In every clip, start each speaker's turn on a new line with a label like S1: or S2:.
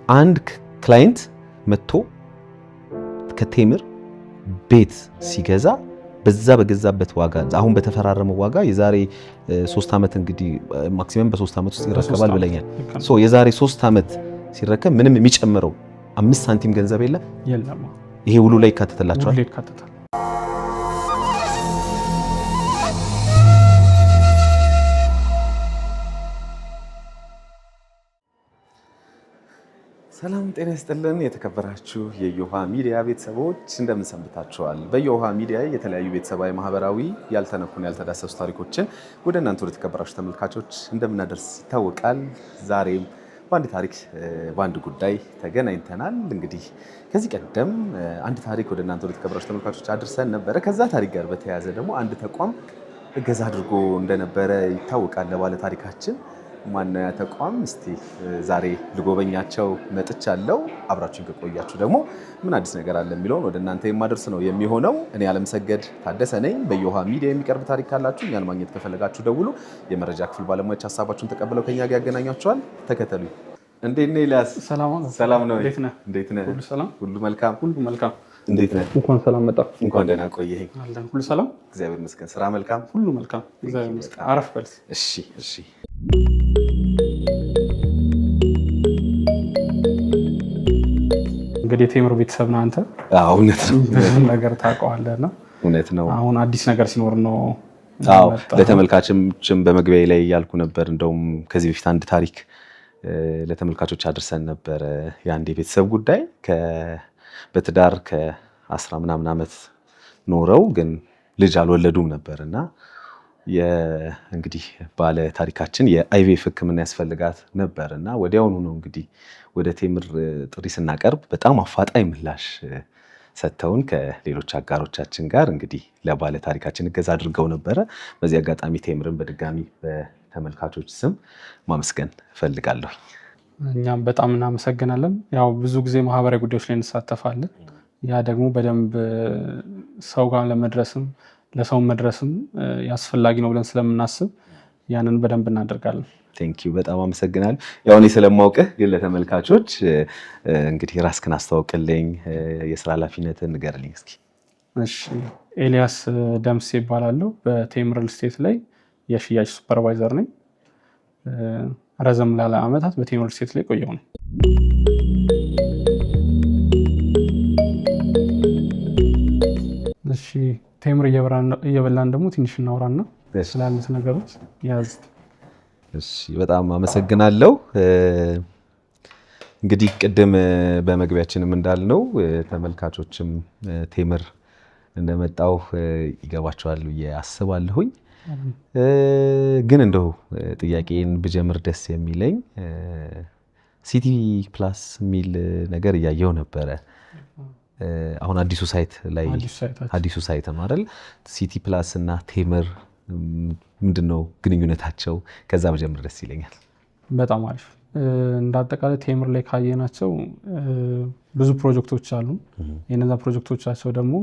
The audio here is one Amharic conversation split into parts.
S1: አንድ ክላይንት መጥቶ ከቴምር ቤት ሲገዛ በዛ በገዛበት ዋጋ አሁን በተፈራረመው ዋጋ የዛሬ 3 አመት እንግዲህ ማክሲመም በ3 አመት ውስጥ ይረከባል ብለኛል። የዛሬ 3 አመት ሲረከብ ምንም የሚጨምረው 5 ሳንቲም ገንዘብ የለም። ይሄ ውሉ ላይ ይካተተላቸዋል። ሰላም ጤና ይስጥልን። የተከበራችሁ የዮሃ ሚዲያ ቤተሰቦች እንደምን ሰንብታችኋል? በዮሃ ሚዲያ የተለያዩ ቤተሰባዊ፣ ማህበራዊ ያልተነኩን ያልተዳሰሱ ታሪኮችን ወደ እናንተ ወደ ተከበራችሁ ተመልካቾች እንደምናደርስ ይታወቃል። ዛሬም በአንድ ታሪክ በአንድ ጉዳይ ተገናኝተናል። እንግዲህ ከዚህ ቀደም አንድ ታሪክ ወደ እናንተ ወደ ተከበራችሁ ተመልካቾች አድርሰን ነበረ። ከዛ ታሪክ ጋር በተያያዘ ደግሞ አንድ ተቋም እገዛ አድርጎ እንደነበረ ይታወቃል። ለባለ ታሪካችን ማነው ያ ተቋም? እስቲ ዛሬ ልጎበኛቸው መጥቻለሁ። አብራችሁን ከቆያችሁ ደግሞ ምን አዲስ ነገር አለ የሚለውን ወደ እናንተ የማደርስ ነው የሚሆነው። እኔ አለምሰገድ ታደሰ ነኝ። በዮሃ ሚዲያ የሚቀርብ ታሪክ ካላችሁ እኛን ማግኘት ከፈለጋችሁ ደውሉ። የመረጃ ክፍል ባለሙያዎች ሀሳባችሁን ተቀብለው ከኛ ጋር ያገናኟችኋል። ተከተሉኝ። እንዴት ነህ ኤልያስ? ሰላም ነው። እንዴት ነህ? ሁሉ መልካም። እንዴት ነህ?
S2: እንኳን ሰላም መጣ።
S1: እንኳን ደህና ቆየኸኝ።
S2: ሁሉ ሰላም?
S1: እግዚአብሔር ይመስገን። ስራ መልካም?
S2: ሁሉ መልካም እግዚአብሔር ይመስገን። አረፍ በል።
S1: እሺ።
S2: እንግዲህ የቴምር ቤተሰብ ነህ አንተ።
S1: እውነት ነው።
S2: ብዙ ነገር ታውቀዋለህና
S1: እውነት ነው።
S2: አሁን አዲስ ነገር ሲኖር ነው።
S1: ለተመልካችም በመግቢያ ላይ ያልኩ ነበር። እንደውም ከዚህ በፊት አንድ ታሪክ ለተመልካቾች አድርሰን ነበረ። የአንድ የቤተሰብ ጉዳይ በትዳር ከ10 ምናምን ዓመት ኖረው ግን ልጅ አልወለዱም ነበርና እንግዲህ ባለ ታሪካችን የአይቪኤፍ ሕክምና ያስፈልጋት ነበርና ወዲያውኑ ነው እንግዲህ ወደ ቴምር ጥሪ ስናቀርብ በጣም አፋጣኝ ምላሽ ሰጥተውን ከሌሎች አጋሮቻችን ጋር እንግዲህ ለባለ ታሪካችን እገዛ አድርገው ነበረ። በዚህ አጋጣሚ ቴምርን በድጋሚ በተመልካቾች ስም ማመስገን እፈልጋለሁ።
S2: እኛም በጣም እናመሰግናለን። ያው ብዙ ጊዜ ማህበራዊ ጉዳዮች ላይ እንሳተፋለን። ያ ደግሞ በደንብ ሰው ጋር ለመድረስም ለሰው መድረስም ያስፈልጋል ነው ብለን ስለምናስብ ያንን በደንብ እናደርጋለን።
S1: ቴንኪው፣ በጣም አመሰግናለሁ። ያው እኔ ስለማውቅህ ግን ለተመልካቾች እንግዲህ ራስህን አስተዋውቅልኝ፣ የስራ ኃላፊነትህን ንገርልኝ እስኪ።
S2: እሺ፣ ኤልያስ ደምሴ ይባላለሁ። በቴምር ሪል ስቴት ላይ የሽያጭ ሱፐርቫይዘር ነኝ። ረዘም ላለ ዓመታት በቴምር ሪል ስቴት ላይ ቆየሁ ነው። እሺ፣ ቴምር እየበላን ደግሞ ትንሽ እናውራና ስላሉት ነገሮች ያዝ።
S1: እሺ፣ በጣም አመሰግናለሁ። እንግዲህ ቅድም በመግቢያችንም እንዳልነው ተመልካቾችም ቴምር እንደመጣው ይገባቸዋል ብዬ አስባለሁኝ። ግን እንደው ጥያቄን ብጀምር ደስ የሚለኝ ሲቲ ፕላስ የሚል ነገር እያየው ነበረ። አሁን አዲሱ ሳይት ላይ አዲሱ ሳይት ነው አይደል? ሲቲ ፕላስ እና ቴምር ምንድነው ግንኙነታቸው? ከዛ በጀምር ደስ ይለኛል።
S2: በጣም አሪፍ። እንዳጠቃላይ ቴምር ላይ ካየናቸው ብዙ ፕሮጀክቶች አሉ። የነዛ ፕሮጀክቶቻቸው ደግሞ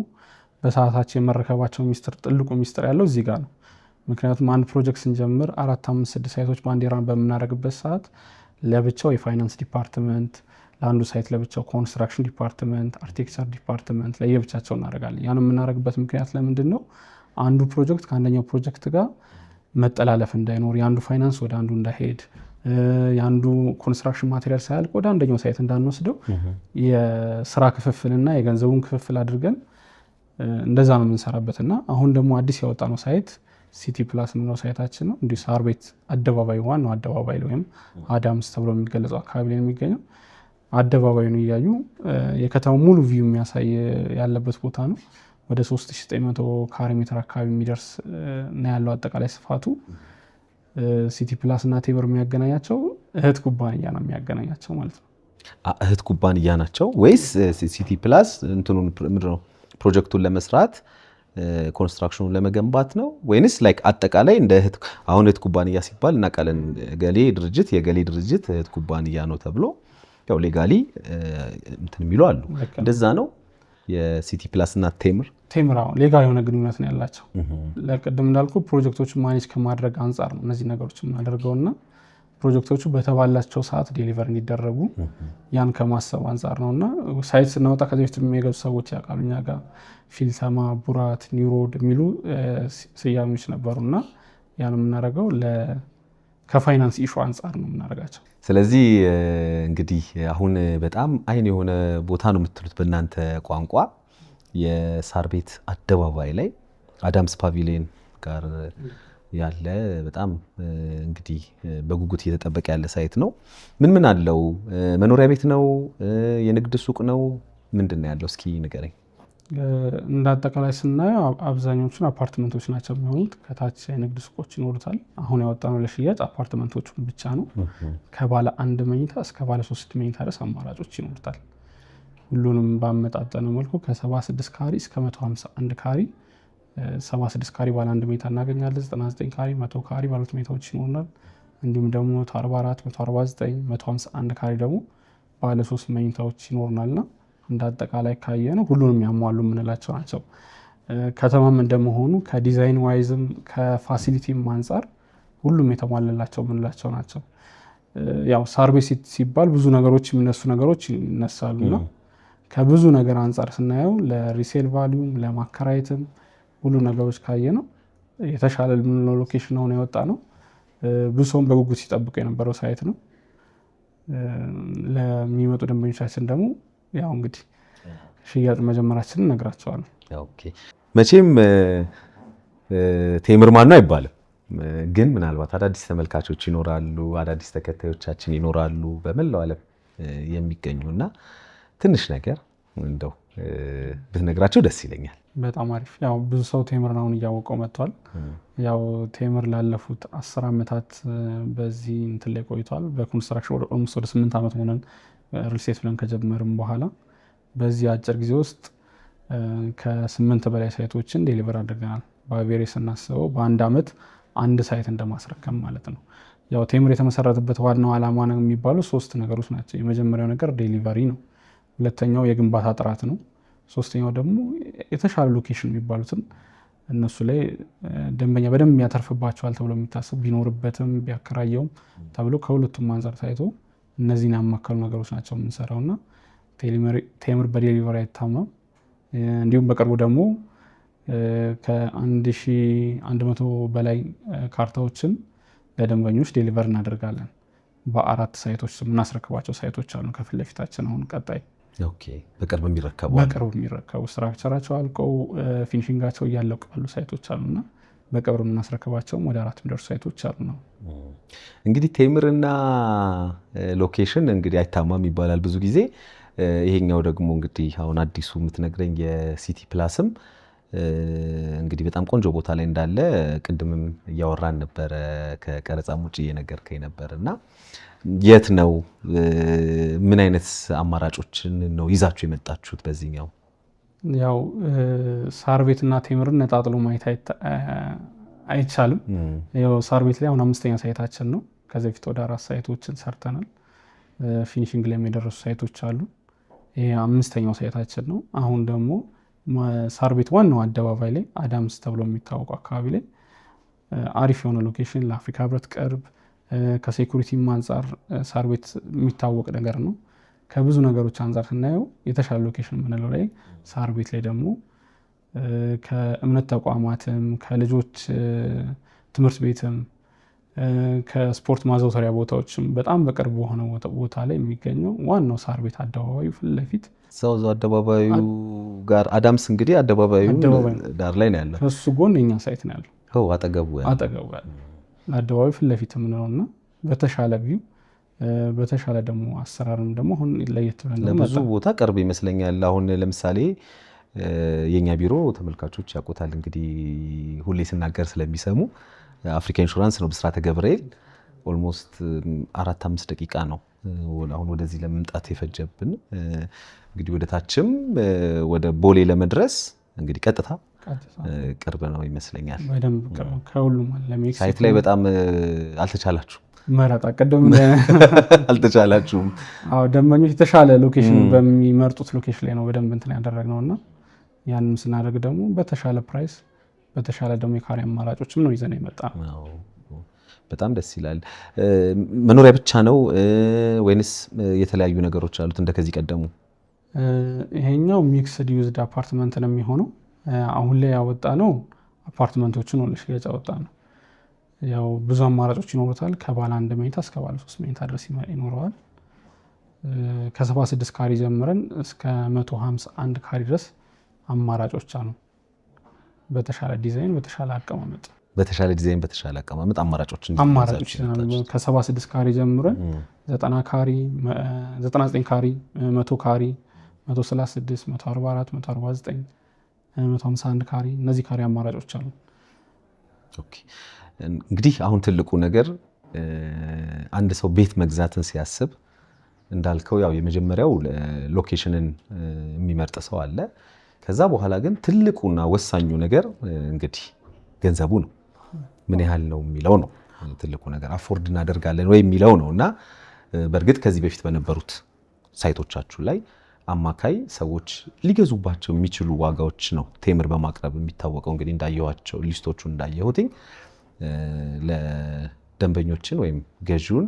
S2: በሰዓታቸው የመረከባቸው ጥልቁ ሚስጥር ያለው እዚህ ጋር ነው። ምክንያቱም አንድ ፕሮጀክት ስንጀምር 4፣ 5፣ 6 ሳይቶች በአንድ ራን በምናደርግበት ሰዓት ለብቻው የፋይናንስ ዲፓርትመንት፣ ለአንዱ ሳይት ለብቻው ኮንስትራክሽን ዲፓርትመንት፣ አርኪቴክቸር ዲፓርትመንት ለየብቻቸው እናደርጋለን። ያን የምናደርግበት ምክንያት ለምንድን ነው? አንዱ ፕሮጀክት ከአንደኛው ፕሮጀክት ጋር መጠላለፍ እንዳይኖር፣ የአንዱ ፋይናንስ ወደ አንዱ እንዳይሄድ፣ የአንዱ ኮንስትራክሽን ማቴሪያል ሳያልቅ ወደ አንደኛው ሳይት እንዳንወስደው የስራ ክፍፍልና የገንዘቡን ክፍፍል አድርገን እንደዛ ነው የምንሰራበትና አሁን ደግሞ አዲስ ያወጣነው ሳይት ሲቲ ፕላስ የምንለው ሳይታችን ነው። እንዲሁ ሳር ቤት አደባባይ ዋናው አደባባይ ወይም አዳምስ ተብሎ የሚገለጸው አካባቢ ላይ የሚገኘው አደባባዩን እያዩ የከተማው ሙሉ ቪው የሚያሳይ ያለበት ቦታ ነው። ወደ 3900 ካሬ ሜትር አካባቢ የሚደርስ እና ያለው አጠቃላይ ስፋቱ ሲቲ ፕላስ እና ቴምር የሚያገናኛቸው እህት ኩባንያ ነው የሚያገናኛቸው ማለት ነው።
S1: እህት ኩባንያ ናቸው ወይስ ሲቲ ፕላስ እንትኑን ምንድነው ፕሮጀክቱን ለመስራት ኮንስትራክሽኑን ለመገንባት ነው ወይንስ ላይክ አጠቃላይ እንደ እህት? አሁን እህት ኩባንያ ሲባል እናውቃለን። ገሌ ድርጅት የገሌ ድርጅት እህት ኩባንያ ነው ተብሎ ያው ሌጋሊ እንትን የሚሉ አሉ። እንደዛ ነው የሲቲ ፕላስ እና ቴምር
S2: አሁን ሌጋል የሆነ ግንኙነት ነው ያላቸው። ለቅድም እንዳልኩ ፕሮጀክቶችን ማኔጅ ከማድረግ አንጻር ነው እነዚህ ነገሮች የምናደርገውና ፕሮጀክቶቹ በተባላቸው ሰዓት ዴሊቨር እንዲደረጉ ያን ከማሰብ አንጻር ነውና ሳይት ስናወጣ ከዚህ በፊት የሚገዙ ሰዎች ያውቃሉ። እኛ ጋር ፊልተማ፣ ቡራት፣ ኒውሮድ የሚሉ ስያሜዎች ነበሩና ያን የምናደርገው ከፋይናንስ ኢሹ አንጻር ነው የምናደርጋቸው።
S1: ስለዚህ እንግዲህ አሁን በጣም አይን የሆነ ቦታ ነው የምትሉት በእናንተ ቋንቋ የሳር ቤት አደባባይ ላይ አዳምስ ፓቪሊየን ጋር ያለ በጣም እንግዲህ በጉጉት እየተጠበቀ ያለ ሳይት ነው። ምን አለው? መኖሪያ ቤት ነው? የንግድ ሱቅ ነው? ምንድን ነው ያለው? እስኪ ንገረኝ።
S2: እንደ አጠቃላይ ስናየው አብዛኞቹን አፓርትመንቶች ናቸው የሚሆኑት። ከታች የንግድ ሱቆች ይኖሩታል። አሁን ያወጣነው ለሽያጭ አፓርትመንቶቹን ብቻ ነው። ከባለ 1 መኝታ እስከ ባለ 3 መኝታ ድረስ አማራጮች ይኖሩታል። ሁሉንም ባመጣጠነ መልኩ ከ76 ካሬ እስከ 151 ካሬ 76 ካሬ ባለ 1 መኝታ እናገኛለን። 99 ካሬ፣ 100 ካሬ ባለ 2 መኝታዎች ይኖሩናል። እንዲሁም ደግሞ 144፣ 149፣ 151 ካሬ ደግሞ ባለ 3 መኝታዎች ይኖሩናልና እንደ አጠቃላይ ካየነው ሁሉንም ያሟሉ የምንላቸው ናቸው። ከተማም እንደመሆኑ ከዲዛይን ዋይዝም ከፋሲሊቲም አንጻር ሁሉም የተሟላላቸው የምንላቸው ናቸው። ያው ሳር ቤት ሲባል ብዙ ነገሮች የሚነሱ ነገሮች ይነሳሉና ከብዙ ነገር አንጻር ስናየው ለሪሴል ቫሊዩም ለማከራየትም ሁሉ ነገሮች ካየነው የተሻለ ሎኬሽን ሆነ የወጣ ነው። ብዙ ሰውም በጉጉት ሲጠብቁ የነበረው ሳይት ነው። ለሚመጡ ደንበኞቻችን ደግሞ ያው እንግዲህ ሽያጭ መጀመራችንን እነግራቸዋለሁ።
S1: ኦኬ መቼም ቴምር ማን ነው አይባልም፣ ግን ምናልባት አዳዲስ ተመልካቾች ይኖራሉ፣ አዳዲስ ተከታዮቻችን ይኖራሉ በመላው ዓለም የሚገኙና ትንሽ ነገር እንደው ብትነግራቸው ደስ ይለኛል።
S2: በጣም አሪፍ። ያው ብዙ ሰው ቴምርን አሁን እያወቀው መጥቷል። ያው ቴምር ላለፉት 10 ዓመታት በዚህ እንትን ላይ ቆይቷል። በኮንስትራክሽን ወደ 8 ዓመት ሆነን ሪልስቴት ብለን ከጀመርም በኋላ በዚህ አጭር ጊዜ ውስጥ ከ8 በላይ ሳይቶችን ዴሊቨር አድርገናል። በአቬሬ ስናስበው በአንድ ዓመት አንድ ሳይት እንደማስረከም ማለት ነው። ያው ቴምር የተመሰረተበት ዋናው ዓላማ ነው የሚባሉ 3 ነገሮች ናቸው። የመጀመሪያው ነገር ዴሊቨሪ ነው። ሁለተኛው የግንባታ ጥራት ነው። ሶስተኛው ደግሞ የተሻለ ሎኬሽን የሚባሉትን እነሱ ላይ ደንበኛ በደንብ ያተርፍባቸዋል ተብሎ የሚታሰብ ቢኖርበትም ቢያከራየውም ተብሎ ከሁለቱም አንጻር ታይቶ እነዚህን ያማከሉ ነገሮች ናቸው የምንሰራውና ቴምር በዴሊቨሪ አይታማም። እንዲሁም በቅርቡ ደግሞ ከ1100 በላይ ካርታዎችን ለደንበኞች ዴሊቨር እናደርጋለን። በ4 ሳይቶች የምናስረክባቸው ሳይቶች አሉ ከፊት ለፊታችን አሁን ቀጣይ
S1: በቅርብ
S2: የሚረከቡ ስትራክቸራቸው አልቀው ፊኒሽንጋቸው እያለቁ ያሉ ሳይቶች አሉና በቅርብ የምናስረክባቸውም ወደ 4 የሚደርሱ ሳይቶች አሉ ነው።
S1: እንግዲህ ቴምርና ሎኬሽን እንግዲህ አይታማም ይባላል ብዙ ጊዜ። ይሄኛው ደግሞ እንግዲህ አሁን አዲሱ የምትነግረኝ የሲቲ ፕላስም እንግዲህ በጣም ቆንጆ ቦታ ላይ እንዳለ ቅድምም እያወራን ነበረ፣ ከቀረጻም ውጭ እየነገርከኝ ነበር እና የት ነው ምን አይነት አማራጮችን ነው ይዛችሁ የመጣችሁት በዚህኛው?
S2: ያው ሳር ቤትና ቴምርን ነጣጥሎ ማየት አይቻልም። ያው ሳር ቤት ላይ አሁን 5ኛ ሳይታችን ነው። ከዚህ በፊት ወደ 4 ሳይቶችን ሰርተናል። ፊኒሽንግ ላይ የደረሱ ሳይቶች አሉ። ይሄ 5ኛው ሳይታችን ነው። አሁን ደግሞ ሳር ቤት ዋናው አደባባይ ላይ አዳምስ ተብሎ የሚታወቁ አካባቢ ላይ አሪፍ የሆነ ሎኬሽን ለአፍሪካ ህብረት ቅርብ፣ ከሴኩሪቲም አንጻር ሳር ቤት የሚታወቅ ነገር ነው። ከብዙ ነገሮች አንጻር ስናየው የተሻለ ሎኬሽን የምንለው ላይ ሳር ቤት ላይ ደግሞ ከእምነት ተቋማትም ከልጆች ትምህርት ቤትም ከስፖርት ማዘውተሪያ ቦታዎችም በጣም በቅርብ በሆነ ቦታ ላይ የሚገኘው ዋናው ሳር ቤት አደባባዩ ፊት ለፊት
S1: ሰው አደባባዩ ጋር አዳምስ እንግዲህ አደባባዩ ዳር ላይ ነው ያለው።
S2: ከሱ ጎን የኛ ሳይት ነው ያለው።
S1: አጠገቡ
S2: ያለው አደባባዩ ፊት ለፊት የምንለውና በተሻለ ቪው በተሻለ ደግሞ አሰራርም ደግሞ አሁን ለየት ብለን
S1: ለብዙ ቦታ ቅርብ ይመስለኛል። አሁን ለምሳሌ የኛ ቢሮ ተመልካቾች ያውቁታል እንግዲህ ሁሌ ስናገር ስለሚሰሙ አፍሪካ ኢንሹራንስ ነው ብስራተ ገብርኤል። ኦልሞስት 4-5 ደቂቃ ነው አሁን ወደዚህ ለመምጣት የፈጀብን። እንግዲህ ወደ ታችም ወደ ቦሌ ለመድረስ እንግዲህ ቀጥታ ቅርብ ነው ይመስለኛል።
S2: በደንብ ከሁሉም ለሜክሲኮ
S1: ሳይት ላይ በጣም አልተቻላችሁም
S2: መረጣ ቀደም
S1: አልተቻላችሁም።
S2: አዎ ደንበኞች የተሻለ ሎኬሽን በሚመርጡት ሎኬሽን ላይ ነው በደንብ እንትን ያደረግነውና ያንን ስናደርግ ደግሞ በተሻለ ፕራይስ በተሻለ ደግሞ የካሬ አማራጮችም ነው ይዘን የመጣ ነው።
S1: በጣም ደስ ይላል። መኖሪያ ብቻ ነው ወይንስ የተለያዩ ነገሮች አሉት እንደከዚህ ቀደሙ?
S2: ይሄኛው ሚክስድ ዩዝድ አፓርትመንት ነው የሚሆነው። አሁን ላይ ያወጣ ነው አፓርትመንቶችን ነው ለሽያጭ ያወጣ ነው። ያው ብዙ አማራጮች ይኖሩታል። ከባለ 1 መኝታ እስከ ባለ 3 መኝታ ድረስ ይኖረዋል። ከ76 ካሬ ጀምረን እስከ 151 ካሬ ድረስ አማራጮች አሉ። በተሻለ ዲዛይን፣ በተሻለ አቀማመጥ አማራጮች ከ76 ካሬ ጀምረን 90 ካሬ፣ 99 ካሬ፣ 100 ካሬ፣ 136፣ 144፣ 149፣ 151 ካሬ እነዚህ ካሬ አማራጮች አሉ።
S1: ኦኬ እንግዲህ አሁን ትልቁ ነገር አንድ ሰው ቤት መግዛትን ሲያስብ እንዳልከው ያው የመጀመሪያው ሎኬሽንን የሚመርጥ ሰው አለ። ከዛ በኋላ ግን ትልቁና ወሳኙ ነገር እንግዲህ ገንዘቡ ነው። ምን ያህል ነው የሚለው ነው ትልቁ ነገር። አፎርድ እናደርጋለን ወይ የሚለው ነውና በእርግጥ ከዚህ በፊት በነበሩት ሳይቶቻችሁ ላይ አማካይ ሰዎች ሊገዙባቸው የሚችሉ ዋጋዎች ነው ቴምር በማቅረብ የሚታወቀው። እንግዲህ እንዳየዋቸው ሊስቶቹን እንዳየሁትኝ ለደንበኞችን ወይም ገዢውን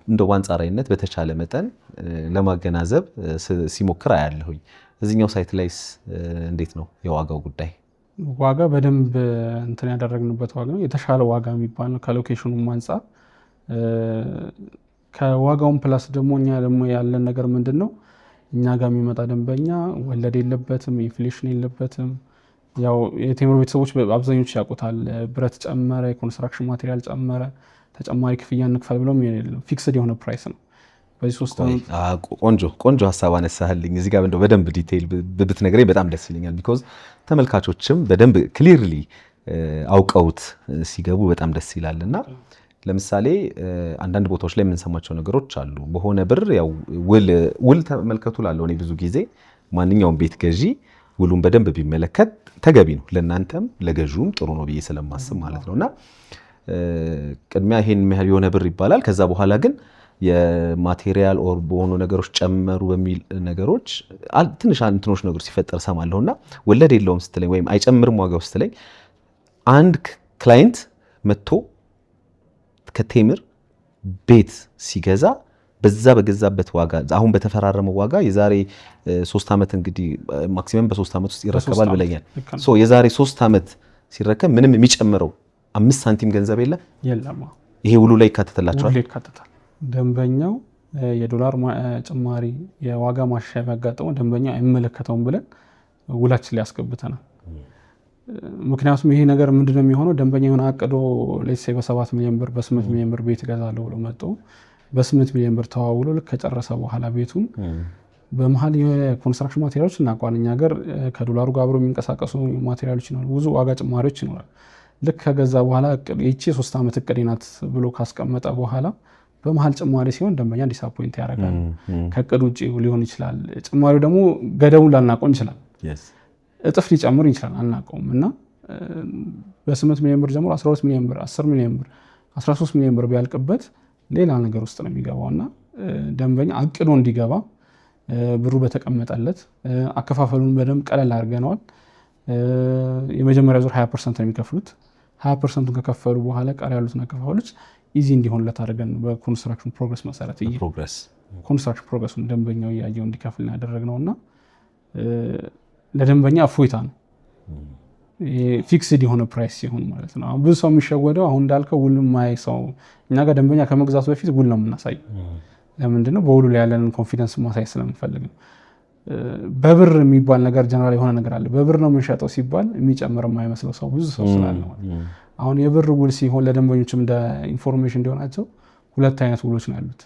S1: እንደው አንጻራዊነት በተቻለ መጠን ለማገናዘብ ሲሞክር አያለሁኝ። እዚህኛው ሳይት ላይስ እንዴት ነው የዋጋው ጉዳይ?
S2: ዋጋ በደንብ እንትን ያደረግንበት ዋጋ ነው። የተሻለ ዋጋ የሚባል ነው ከሎኬሽኑም አንጻር። ከዋጋውን ፕላስ ደግሞ እኛ ደግሞ ያለን ነገር ምንድን ነው እኛ ጋር የሚመጣ ደንበኛ ወለድ የለበትም፣ ኢንፍሌሽን የለበትም። ያው የቴምር ቤተሰቦች አብዛኞቹ ያውቁታል። ብረት ጨመረ፣ የኮንስትራክሽን ማቴሪያል ጨመረ፣ ተጨማሪ ክፍያ እንክፈል ብሎም ፊክስድ የሆነ ፕራይስ ነው። በዚህ 3
S1: ዓመት ቆንጆ ሀሳብ አነሳህልኝ። እዚህ ጋር እንደው በደንብ ዲቴይል ብትነግረኝ በጣም ደስ ይለኛል። ቢኮዝ ተመልካቾችም በደንብ ክሊርሊ አውቀውት ሲገቡ በጣም ደስ ይላልና ለምሳሌ አንዳንድ ቦታዎች ላይ የምንሰማቸው ነገሮች አሉ። በሆነ ብር ያው ውል ተመልከቱ ላለው እኔ ብዙ ጊዜ ማንኛውም ቤት ገዢ ውሉን በደንብ ቢመለከት ተገቢ ነው፣ ለእናንተም ለገዢውም ጥሩ ነው ብዬ ስለማስብ ማለት ነውና ቅድሚያ ይሄን ያህል የሆነ ብር ይባላል። ከዛ በኋላ ግን የማቴሪያል ኦር በሆኑ ነገሮች ጨመሩ በሚል ነገሮች ትንሽ እንትኖች ነገሮች ሲፈጠር ሰማለሁና ወለድ የለውም ስትለኝ ወይም አይጨምርም ዋጋው ስትለኝ አንድ ክላይንት መጥቶ ከቴምር ቤት ሲገዛ በዛ በገዛበት ዋጋ አሁን በተፈራረመው ዋጋ የዛሬ 3 ዓመት እንግዲህ ማክሲመም በ3 ዓመት ውስጥ ይረከባል ብለኛል። ሶ የዛሬ 3 ዓመት ሲረከብ ምንም የሚጨምረው 5 ሳንቲም ገንዘብ
S2: የለም።
S1: ይሄ ውሉ ላይ ይካተትላቸዋል።
S2: ውሉ ይካተታል። ደንበኛው የዶላር ጭማሪ የዋጋ ማሻሻያ ቢያጋጥመው ደንበኛው አይመለከተውም ብለን ውላችን ላይ ያስገብተናል። ምክንያቱም ይሄ ነገር ምንድነው የሚሆነው ደንበኛ የሆነ አቅዶ ለሴ በ7 ሚሊዮን ብር በ8 ሚሊዮን ብር ቤት እገዛለሁ ብሎ መጥቶ በ8 ሚሊዮን ብር ተዋውሎ ከጨረሰ በኋላ ቤቱን በመሃል የኮንስትራክሽን ማቴሪያሎች እናውቃለን። እኛ ሀገር ከዶላሩ ጋር አብሮ የሚንቀሳቀሱ ማቴሪያሎች ይኖራሉ፣ ብዙ ዋጋ ጭማሪዎች ይኖራል። ልክ ከገዛ በኋላ ይቺ 3 ዓመት እቅዴ ናት ብሎ ካስቀመጠ በኋላ በመሃል ጭማሪ ሲሆን ደንበኛ ዲስአፖይንት ያደርጋል። ከእቅድ ውጭ ሊሆን ይችላል። ጭማሪው ደግሞ ገደቡን ላናውቀው እንችላል፣ እጥፍ ሊጨምር ይችላል፣ አናውቀውም። እና በ8 ሚሊዮን ብር ጀምሮ 12 ሚሊዮን ብር፣ 10 ሚሊዮን ብር፣ 13 ሚሊዮን ብር ቢያልቅበት ሌላ ነገር ውስጥ ነው የሚገባው። እና ደንበኛ አቅዶ እንዲገባ ብሩ በተቀመጠለት አከፋፈሉን በደንብ ቀለል አድርገነዋል። የመጀመሪያ ዙር 20% ነው የሚከፍሉት። 20% ከከፈሉ በኋላ ቀሪ ያሉትን አከፋፈሎች ኢዚ እንዲሆንለት አድርገን በኮንስትራክሽን ፕሮግረስ መሰረት ኮንስትራክሽን ፕሮግረሱን ደንበኛው እያየው እንዲከፍል ያደረግነውና ለደንበኛ እፎይታ ነው። ፊክስድ የሆነ ፕራይስ ሲሆን ማለት ነው። ብዙ ሰው የሚሸወደው አሁን እንዳልከው ውል ማይ ሰው እኛ ጋር ደንበኛ ከመግዛቱ በፊት ውል ነው የምናሳይ። ለምንድነው? በውሉ ላይ ያለንን ኮንፊደንስ ማሳይ ስለምንፈልግ ነው። በብር የሚባል ነገር ጀነራል የሆነ ነገር አለ። በብር ነው የምንሸጠው ሲባል የሚጨምር የማይመስለው ሰው ብዙ ሰው ስላለ አሁን የብር ውል ሲሆን ለደንበኞችም እንደ ኢንፎርሜሽን እንዲሆናቸው 2 አይነት ውሎች ነው ያሉት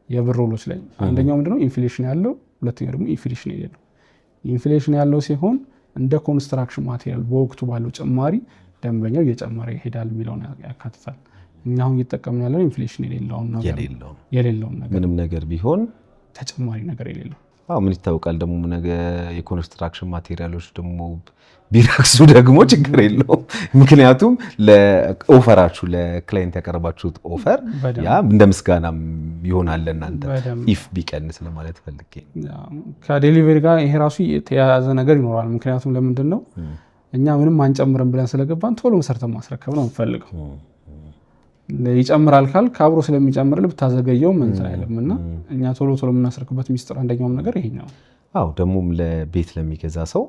S2: የብር ውሎች ላይ። አንደኛው ምንድነው ኢንፍሌሽን ያለው፣ ሁለተኛው ደግሞ ኢንፍሌሽን የሌለው። ኢንፍሌሽን ያለው ሲሆን እንደ ኮንስትራክሽን ማቴሪያል በወቅቱ ባለው ጭማሪ ደንበኛው እየጨመረ ይሄዳል የሚለውን ያካትታል። እኛ አሁን እየተጠቀምን ያለው ኢንፍሌሽን የሌለውን ነገር
S1: ምንም ነገር ቢሆን
S2: ተጨማሪ ነገር የሌለው።
S1: ምን ይታወቃል ደግሞ ነገ የኮንስትራክሽን ማቴሪያሎች ደግሞ ቢረክሱ ደግሞ ችግር የለውም። ምክንያቱም ለኦፈራችሁ ለክላይንት ያቀረባችሁት ኦፈር ያ እንደ ምስጋናም ይሆናል ለእናንተ ኢፍ ቢቀንስ ለማለት ፈልጌ።
S2: ከዴሊቨሪ ጋር ይሄ ራሱ የተያያዘ ነገር ይኖራል። ምክንያቱም ለምንድን ነው እኛ ምንም አንጨምርም ብለን ስለገባን ቶሎ ሰርተን ማስረከብ ነው የምንፈልገው። ይጨምራል ካልክ አብሮ ስለሚጨምር ብታዘገየው ምን አይልምና እኛ ቶሎ ቶሎ የምናስረክበት ሚስጥር አንደኛውም ነገር ይሄኛው።
S1: አዎ ደግሞም ለቤት ለሚገዛ ሰው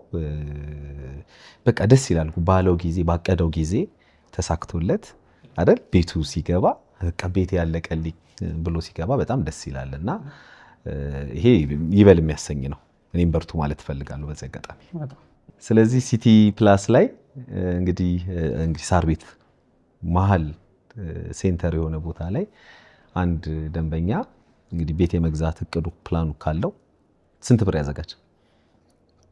S1: በቃ ደስ ይላል ባለው ጊዜ ባቀደው ጊዜ ተሳክቶለት አይደል ቤቱ ሲገባ በቃ ቤት ያለቀልኝ ብሎ ሲገባ በጣም ደስ ይላልና ይሄ ይበል የሚያሰኝ ነው። እኔም በርቱ ማለት ፈልጋለሁ በዚህ አጋጣሚ። ስለዚህ ሲቲ ፕላስ ላይ እንግዲህ ሳር ቤት መሀል ሴንተር የሆነ ቦታ ላይ አንድ ደንበኛ እንግዲህ ቤት የመግዛት እቅዱ ፕላኑ ካለው ስንት ብር ያዘጋጅ?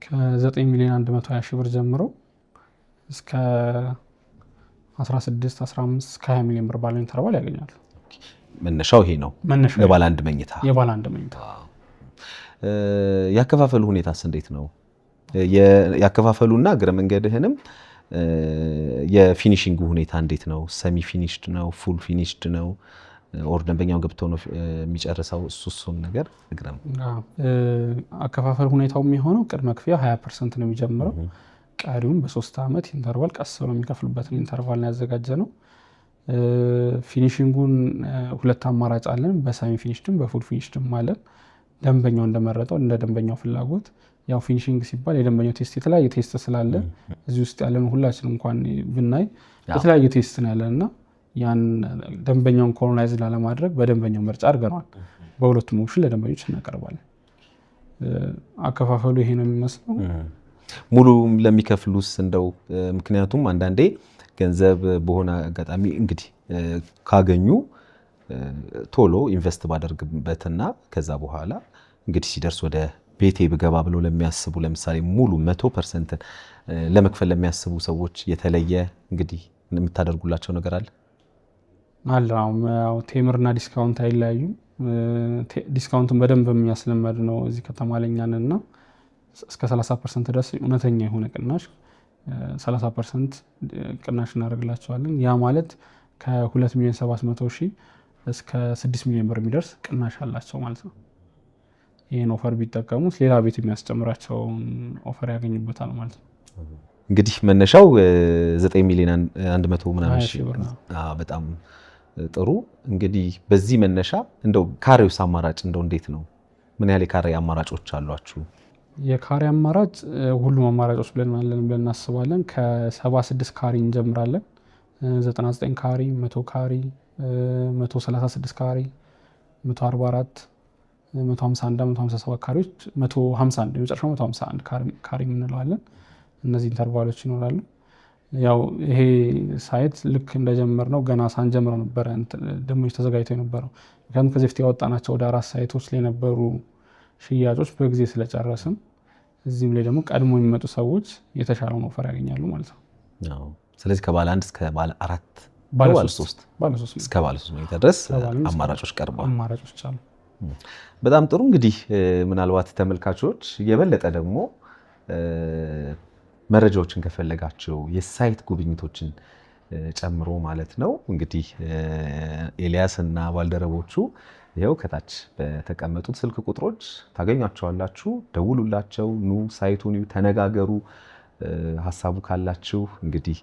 S2: ከ9 ሚሊዮን 120 ሺህ ብር ጀምሮ እስከ 16 15 እስከ 20 ሚሊዮን ብር ባለው ኢንተርቫል ያገኛሉ።
S1: መነሻው ይሄ ነው። ለባለ አንድ መኝታ
S2: የባለ አንድ መኝታ።
S1: ያከፋፈሉ ሁኔታስ እንዴት ነው? ያከፋፈሉና እግረ መንገድህንም የፊኒሺንጉ ሁኔታ እንዴት ነው? ሰሚ ፊኒሽድ ነው? ፉል ፊኒሽድ ነው? ኦር ደንበኛው ገብቶ ነው የሚጨርሰው? እሱን ነገር እግረም።
S2: አከፋፈል ሁኔታው የሚሆነው ቅድመ ክፍያ 20% ነው የሚጀምረው። ቀሪውን በ3 ዓመት ኢንተርቫል ቀስ ብለው የሚከፍሉበትን ኢንተርቫል ነው ያዘጋጀ ነው። ፊኒሺንጉን 2 አማራጭ አለን። በሰሚ ፊኒሽድም በፉል ፊኒሽድም አለን። ደንበኛው እንደመረጠው እንደ ደንበኛው ፍላጎት። ያው ፊኒሺንግ ሲባል የደንበኛው ቴስት የተለያየ ቴስት ስላለ እዚህ ውስጥ ያለን ሁላችን እንኳን ብናይ የተለያየ ቴስት ነው ያለንና ያን ደንበኛውን ኮሎናይዝ ላለማድረግ በደንበኛው ምርጫ አድርገናል። በሁለቱም ኦፕሽን ለደንበኞች እናቀርባለን። አከፋፈሉ ይሄ ነው የሚመስለው።
S1: ሙሉ ለሚከፍሉስ እንደው ምክንያቱም አንዳንዴ ገንዘብ በሆነ አጋጣሚ እንግዲህ ካገኙ ቶሎ ኢንቨስት ባደርግበትና ከዛ በኋላ እንግዲህ ሲደርስ ወደ ቤቴ ብገባ ብለው ለሚያስቡ ለምሳሌ ሙሉ 100% ለመክፈል ለሚያስቡ ሰዎች የተለየ እንግዲህ የምታደርጉላቸው ነገር አለ?
S2: አዎ ቴምርና ዲስካውንት አይለያዩም። ዲስካውንቱን በደንብ የሚያስለመድ ነው እዚህ ከተማ ለኛንና እስከ 30% ድረስ እውነተኛ የሆነ ቅናሽ 30% ቅናሽ እናደርግላቸዋለን። ያ ማለት ከ2 ሚሊዮን 700 ሺህ እስከ 6 ሚሊዮን ብር የሚደርስ ቅናሽ አላቸው ማለት ነው። ይህን ኦፈር ቢጠቀሙት ሌላ ቤት የሚያስጨምራቸውን ኦፈር ያገኙበታል ማለት ነው።
S1: እንግዲህ መነሻው 9 ሚሊዮን 100 ምናምን ሺህ ብር ነው። በጣም ጥሩ። እንግዲህ በዚህ መነሻ እንደው ካሬውስ አማራጭ እንደው እንዴት ነው? ምን ያህል የካሬ አማራጮች አሏችሁ?
S2: የካሬ አማራጭ ሁሉም አማራጮች ብለን እናስባለን። ከ76 ካሬ እንጀምራለን። 99 ካሬ፣ 100 ካሬ፣ 136 ካሬ፣ 144፣ 151፣ 157 ካሬዎች 151 የመጨረሻው 151 ካሬ የምንለዋለን። እነዚህ ኢንተርቫሎች ይኖራሉ። ያው ይሄ ሳይት ልክ እንደጀመር ነው ገና ሳንጀምር ነበረ ደንበኞች ተዘጋጅተው የነበረው። ምክንያቱም ከዚህ በፊት ያወጣናቸው ወደ 4 ሳይቶች ላይ የነበሩ ሽያጮች በጊዜ ስለጨረስን እዚህም ላይ ደግሞ ቀድሞ የሚመጡ ሰዎች የተሻለውን ኦፈር ያገኛሉ ማለት ነው።
S1: ስለዚህ ከባለ 1 እስከ ባለ 4 ባለ 3 እስከ ባለ 3 መኝታ ድረስ አማራጮች ቀርበዋል።
S2: አማራጮች አሉ።
S1: በጣም ጥሩ። እንግዲህ ምናልባት ተመልካቾች የበለጠ ደግሞ መረጃዎችን ከፈለጋችሁ የሳይት ጉብኝቶችን ጨምሮ ማለት ነው እንግዲህ ኤልያስ እና ባልደረቦቹ ይኸው ከታች በተቀመጡት ስልክ ቁጥሮች ታገኟቸዋላችሁ። ደውሉላቸው፣ ኑ ሳይቱን ተነጋገሩ። ሀሳቡ ካላችሁ እንግዲህ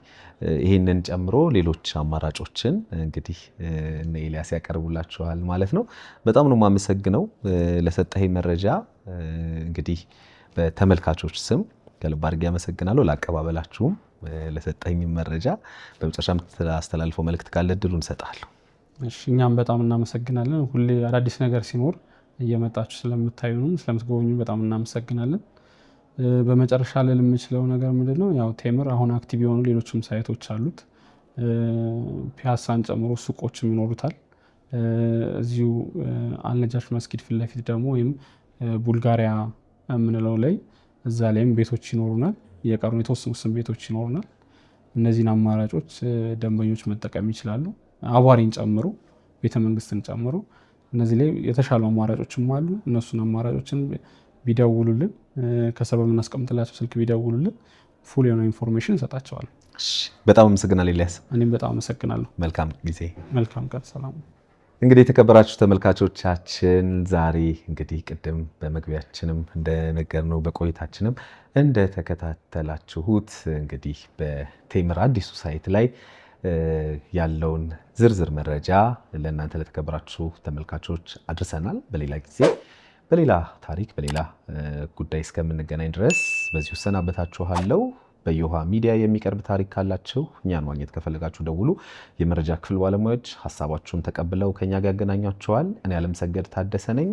S1: ይህንን ጨምሮ ሌሎች አማራጮችን እንግዲህ እነ ኤልያስ ያቀርቡላችኋል ማለት ነው። በጣም ነው የማመሰግነው ለሰጠኸኝ መረጃ። እንግዲህ በተመልካቾች ስም ከልብ አድርጌ አመሰግናለሁ። ላቀባበላችሁም ለሰጠኝ መረጃ በመጨረሻ የምታስተላልፈው መልእክት ካለ እድሉን እሰጥሃለሁ።
S2: እሺ፣ እኛም በጣም እናመሰግናለን። ሁሌ አዳዲስ ነገር ሲኖር እየመጣችሁ ስለምታዩን ስለምትጎበኙ በጣም እናመሰግናለን። በመጨረሻ ላይ የምችለው ነገር ምንድነው? ያው ቴምር አሁን አክቲቭ የሆኑ ሌሎችም ሳይቶች አሉት። ፒያሳን ጨምሮ ሱቆችም ይኖሩታል። እዚሁ አልነጃሽ መስጊድ ፊት ለፊት ደግሞ ወይም ቡልጋሪያ የምንለው ላይ እዛ ላይም ቤቶች ይኖሩናል። የቀሩን የተወሰኑ ቤቶች ይኖሩናል። እነዚህን አማራጮች ደንበኞች መጠቀም ይችላሉ። አዋሪን ጨምሮ ቤተመንግስትን ጨምሮ እነዚህ ላይ የተሻሉ አማራጮችም አሉ። እነሱን አማራጮችን ቢደውሉልን ከሰበብ የምናስቀምጥላቸው ስልክ ቢደውሉልን ፉል የሆነ ኢንፎርሜሽን እንሰጣቸዋለን።
S1: በጣም አመሰግናለሁ ኤልያስ።
S2: እኔም በጣም አመሰግናለሁ።
S1: መልካም ጊዜ፣
S2: መልካም ቀን። ሰላም።
S1: እንግዲህ የተከበራችሁ ተመልካቾቻችን ዛሬ እንግዲህ ቅድም በመግቢያችንም እንደነገርነው በቆይታችንም እንደተከታተላችሁት እንግዲህ በቴምር አዲሱ ሳይት ላይ ያለውን ዝርዝር መረጃ ለእናንተ ለተከበራችሁ ተመልካቾች አድርሰናል። በሌላ ጊዜ በሌላ ታሪክ በሌላ ጉዳይ እስከምንገናኝ ድረስ በዚሁ ሰናበታችኋለሁ። በየውሃ ሚዲያ የሚቀርብ ታሪክ ካላችሁ እኛን ማግኘት ከፈለጋችሁ ደውሉ። የመረጃ ክፍል ባለሙያዎች ሀሳባችሁን ተቀብለው ከኛ ጋር ያገናኟቸዋል። እኔ አለምሰገድ ታደሰ ነኝ።